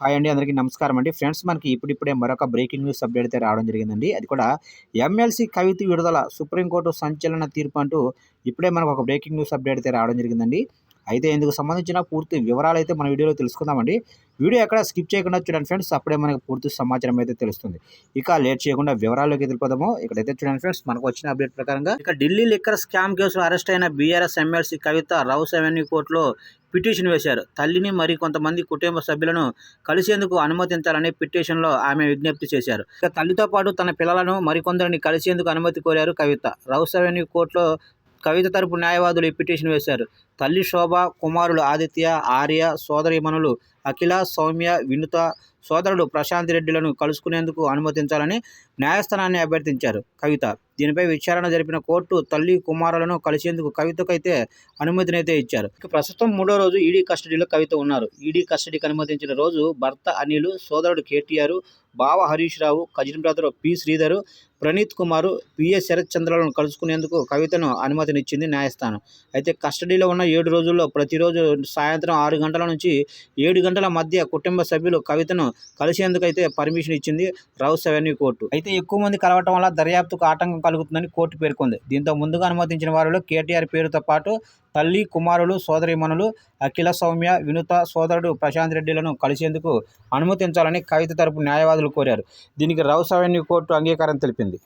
Hi అండి. అందరికీ నమస్కారం అండి. ఫ్రెండ్స్ మనకి ఇప్పుడిప్పుడే మరొక బ్రేకింగ్ న్యూస్ అప్డేట్ అయితే రావడం జరిగిందండి. అది కూడా ఎమ్మెల్సీ కవిత విడుదల సుప్రీంకోర్టు సంచలన తీర్పు అంటూ ఇప్పుడే మనకు ఒక బ్రేకింగ్ న్యూస్ అప్డేట్ అయితే రావడం జరిగిందండి. అయితే ఇందుకు సంబంధించిన పూర్తి వివరాలైతే మన వీడియోలో తెలుసుకుందామండి. వీడియో ఎక్కడ స్కిప్ చేయకుండా చూడండి ఫ్రెండ్స్. అప్పుడే మనకు పూర్తి సమాచారం అయితే తెలుస్తుంది. ఇక లేట్ చేయకుండా వివరాల్లోకి వెళ్ళిపోదాము. ఇక్కడైతే చూడండి ఫ్రెండ్స్, మనకు వచ్చిన అప్డేట్ ప్రకారంగా ఇక ఢిల్లీ లిక్కర్ స్కామ్ కేసులో అరెస్ట్ అయిన బీఆర్ఎస్ ఎమ్మెల్సీ కవిత రౌస్ అవెన్యూ కోర్టులో పిటిషన్ వేశారు. తల్లిని మరి కొంతమంది కుటుంబ సభ్యులను కలిసేందుకు అనుమతించాలని పిటిషన్లో ఆమె విజ్ఞప్తి చేశారు. ఇక తల్లితో పాటు తన పిల్లలను మరికొందరిని కలిసేందుకు అనుమతి కోరారు కవిత. రౌస్ అవెన్యూ కోర్టులో కవిత తరపు న్యాయవాదులు ఈ పిటిషన్ వేశారు. తల్లి శోభ, కుమారులు ఆదిత్య, ఆర్య, సోదరీమణులు అఖిల, సౌమ్య, వినుత, సోదరుడు ప్రశాంత్ రెడ్డిలను కలుసుకునేందుకు అనుమతించాలని న్యాయస్థానాన్ని అభ్యర్థించారు కవిత. దీనిపై విచారణ జరిపిన కోర్టు తల్లి, కుమారులను కలిసేందుకు కవితకైతే అనుమతినైతే ఇచ్చారు. ఇక ప్రస్తుతం 3వ రోజు ఈడీ కస్టడీలో కవిత ఉన్నారు. ఈడీ కస్టడీకి అనుమతించిన రోజు భర్త అనిల్, సోదరుడు కేటీఆర్, బావ Harish Rao, cousin brother P Sridhar, Praneeth Kumar, PS Sharath చంద్రలను కలుసుకునేందుకు కవితను అనుమతినిచ్చింది న్యాయస్థానం. అయితే కస్టడీలో ఉన్న 7 రోజుల్లో ప్రతిరోజు సాయంత్రం 6 గంటల నుంచి 7 గంటల మధ్య కుటుంబ సభ్యులు కవితను కలిసేందుకైతే పర్మిషన్ ఇచ్చింది రౌస్ అవెన్యూ కోర్టు. అయితే ఎక్కువ మంది కలవటం వల్ల దర్యాప్తుకు ఆటంకం కలుగుతుందని కోర్టు పేర్కొంది. దీంతో ముందుగా అనుమతించిన వారిలో కేటీఆర్ పేరుతో పాటు తల్లి, కుమారులు, సోదరీమణులు అఖిల, సౌమ్య, వినుత, సోదరుడు ప్రశాంత్ రెడ్డిలను కలిసేందుకు అనుమతించాలని కవిత తరపు న్యాయవాదులు కోరారు. దీనికి రౌస్ అవెన్యూ కోర్టు అంగీకారం తెలిపింది.